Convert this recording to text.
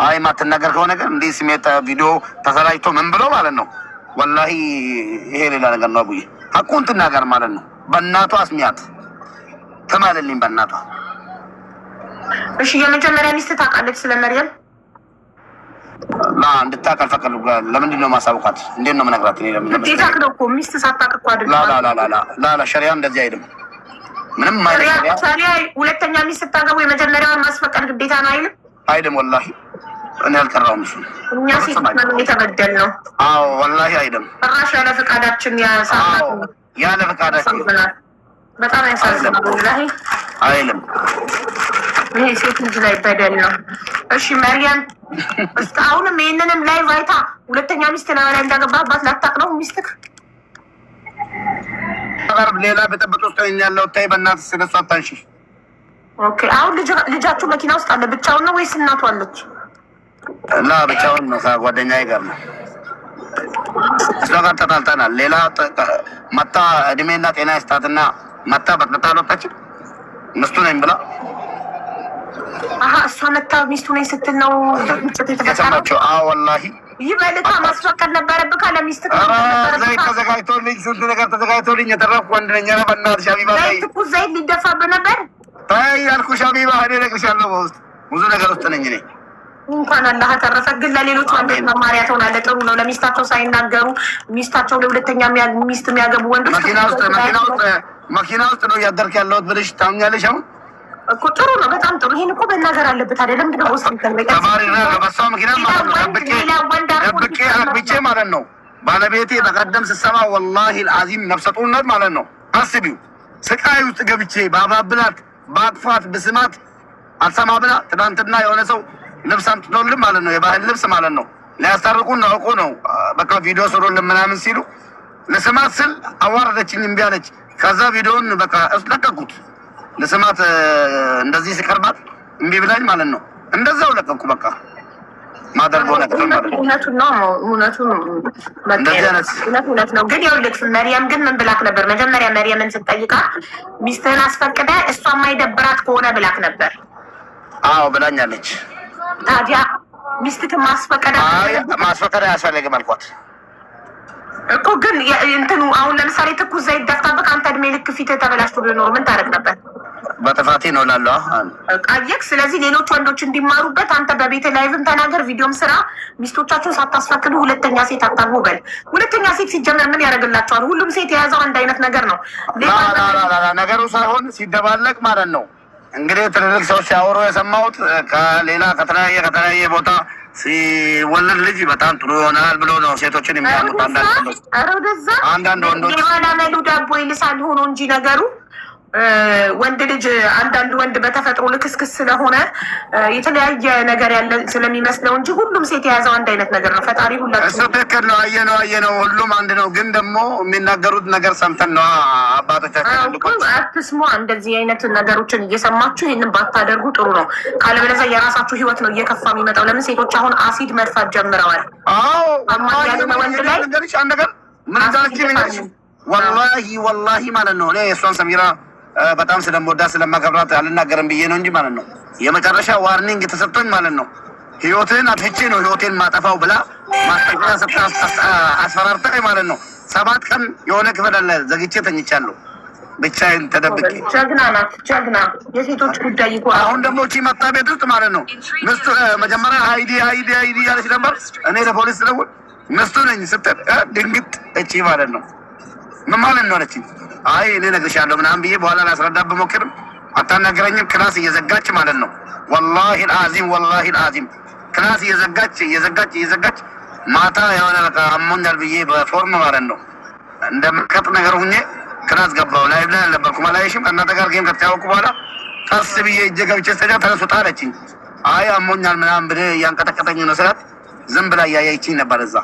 አይ ማትናገር ከሆነ ግን እንዲህ ስሜት ቪዲዮ ተሰራጭቶ ምን ብሎ ማለት ነው? ወላሂ ይሄ ሌላ ነገር ነው። አቡዬ ሐቁን ትናገር ማለት ነው። በእናቷ አስሚያት ተማለልኝ በእናቷ። እሺ የመጀመሪያ ሚስት ታውቃለች ስለ መርየም? ላ እንድታውቅ አልፈቀድኩም። ለምንድን ነው ማሳውቃት? እንዴት ነው የምነግራት? እኔ ለምን ግዴታ ነው እኮ ሚስት ሳታውቅ እኮ አይደለም። ላ ሸሪያ እንደዚህ አይደለም። ምንም ማለት ሸሪያ ሁለተኛ ሚስት ስታገቡ የመጀመሪያውን ማስፈቀድ ግዴታ ነው አይልም? አይደለም ወላሂ እኔ አልቀራውም። እሱ እኛ ሴት ነው የተበደልነው። አዎ ወላሂ አይደለም። ራሽ ያለ ፈቃዳችን ያሳፋው ያለ ፈቃዳችን በጣም ያሳዝናል ወላሂ አይልም። ይሄ ሴት ልጅ ላይ በደል ነው። እሺ መርያም እስካሁንም ይሄንንም ላይ ቫይታ ሁለተኛ ሚስት ላይ እንዳገባባት ላታውቅ ነው ሚስትክ? ሌላ በጠብጦ ውስጥ ያለው ታይ በእናትህ ስለሷ አታንሺ። ኦኬ አሁን ልጃችሁ መኪና ውስጥ አለ። ብቻውን ነው ወይስ እናቱ አለች? እና ብቻውን ነው ከጓደኛዬ ጋር ነው። እሷ ጋር ተጣልተናል። ሌላ መታ እድሜና ጤና ይስጣትና መታ በጥብጣ አልወጣችም። ሚስቱ ነኝ ብላ እሷ መታ ሚስቱ ነኝ ስትል ነው የሰማችው። አዎ ወላሂ ይበልጣ ማስፈቀድ ነበረብህ ካለ ሚስትህ ዘይት ተዘጋጅቶልኝ ስንት ነገር ተዘጋጅቶልኝ የተረፍኩ ወንድ ነኝ። በእናትሽ ሀቢባ ትኩስ ዘይት ሊደፋብህ ነበር። ታይ ያልኩሽ ሀቢባ እኔ እነግርሻለሁ። በውስጥ ብዙ ነገር ውስጥ ነኝ እኔ። እንኳን አላህ ተረፈ። ግን ለሌሎች ወንዶች መማሪያ ትሆናለህ። ጥሩ ነው። ለሚስታቸው ሳይናገሩ ሚስታቸው ለሁለተኛ ሚስት የሚያገቡ ወንዶች መኪና ውስጥ ነው እያደርክ ያለሁት ብለሽ ታምኛለሽ? አሁን እኮ ጥሩ ነው። በጣም ጥሩ። ይሄን እኮ በእናገር አለበት አይደለም? ምንድነው በሷ ምክንያት ማለት ነው ደብቄ አግብቼ ማለት ነው። ባለቤቴ በቀደም ስሰማ ወላሂ አልዓዚም ነፍሰ ጡር ናት ማለት ነው። አስቢው ስቃይ ውስጥ ገብቼ ባባብላት ባቅፋት ብስማት አልሰማ ብላ ትናንትና የሆነ ሰው ልብስ አምጥቶልን ማለት ነው፣ የባህል ልብስ ማለት ነው። ሊያስታርቁን ነው እኮ ነው። በቃ ቪዲዮ ስሩልን ምናምን ሲሉ ለስማት ስል አዋረደችኝ፣ እምቢ አለች። ከዛ ቪዲዮውን በቃ ለቀቁት። ለስማት እንደዚህ ሲቀርባት እምቢ ብላኝ ማለት ነው። እንደዛው ለቀቁ። በቃ ማደርገው ነገር ማለት ነው። እውነቱን ነው። እውነት ነው። ግን ይኸውልህ መርያም ግን ምን ብላክ ነበር መጀመሪያ? መርያምን ስትጠይቃት ሚስትህን አስፈቅደ እሷ የማይደብራት ከሆነ ብላክ ነበር። አዎ ብላኛለች። ታዲያ ሚስትህን ማስፈቀድ አያስፈልግም አልኳት እኮ። ግን እንትኑ አሁን ለምሳሌ ትኩስ ዘይት ደፍታብህ አንተ እድሜ ልክ ፊትህ ተበላሽቶ ሊኖር ምን ታደርግ ነበር? በጥፋቴ ነው እላለሁ። ቃየክ ስለዚህ ሌሎች ወንዶች እንዲማሩበት አንተ በቤት ላይቭም ተናገር፣ ቪዲዮም ስራ። ሚስቶቻቸውን ሳታስፈቅዱ ሁለተኛ ሴት አታግቡ በል። ሁለተኛ ሴት ሲጀመር ምን ያደርግላቸዋል? ሁሉም ሴት የያዘው አንድ አይነት ነገር ነው። ነገሩ ሳይሆን ሲደባለቅ ማለት ነው። እንግዲህ ትልልቅ ሰዎች ሲያወሩ የሰማሁት ከሌላ ከተለያየ ቦታ ሲወለድ ልጅ በጣም ጥሩ ይሆናል ብሎ ነው ሴቶችን የሚያሙት አንዳንድ ወንዶች። የሆነ መሉ ዳቦ ይልሳል ሆኖ እንጂ ነገሩ ወንድ ልጅ አንዳንድ ወንድ በተፈጥሮ ልክስክስ ስለሆነ የተለያየ ነገር ያለ ስለሚመስለው እንጂ ሁሉም ሴት የያዘው አንድ አይነት ነገር ነው። ፈጣሪ ሁላችሁ እሱ ትክክል ነው። አየነው ሁሉም አንድ ነው። ግን ደግሞ የሚናገሩት ነገር ሰምተን ነው። አባቶቻችን አትስሙ። እንደዚህ አይነት ነገሮችን እየሰማችሁ ይህንን ባታደርጉ ጥሩ ነው። ካለበለዚያ የራሳችሁ ህይወት ነው እየከፋ የሚመጣው። ለምን ሴቶች አሁን አሲድ መድፋት ጀምረዋል። ወንድ ላይ አንድ ነገር ምን ዛች ወላሂ ማለት ነው። እኔ የእሷን ሰሚራ በጣም ስለምወዳ ስለማከብራት አልናገርም ብዬ ነው እንጂ ማለት ነው። የመጨረሻ ዋርኒንግ ተሰጥቶኝ ማለት ነው። ህይወትን አጥፍቼ ነው ህይወቴን ማጠፋው ብላ ማስጠንቀቂያ ሰጥታ አስፈራርታኝ ማለት ነው። 7 ቀን የሆነ ክፍል አለ ዘግቼ ተኝቻለሁ ብቻዬን ተደብቄ። ጀግና ናት ጀግና። የሴቶች ጉዳይ ይቆ አሁን ደግሞ እቺ መጣ ቤት ውስጥ ማለት ነው። ምስቱ መጀመሪያ አይዲ ያለች ነበር። እኔ ለፖሊስ ደውል ምስቱ ነኝ ስትል ድንግጥ እቺ ማለት ነው። ምን ማለት ነው አለችኝ። አይ እኔ እነግርሻለሁ ምናምን ብዬ በኋላ ላስረዳት ብሞክርም አታናገረኝም። ክላስ እየዘጋች ማለት ነው። ወላሂ አልዓዚም ክላስ እየዘጋች ማታ የሆነ በቃ አሞኛል ብዬ በፎርም ማለት ነው እንደምቀጥ ነገር ሁኜ ክላስ ገባሁ። ላይቭ ላይ አልነበርኩም። አላየሽም? ከእናንተ ጋር ጌም ከተጫወኩ በኋላ ቀስ ብዬ እጄ ገብቼ ስተኛ ተነሱ ውጣ አለችኝ። አይ አሞኛል ምናምን ብለህ እያንቀጠቀጠኝ ነው ስላት ዝም ብላ እያየችኝ ነበር እዛ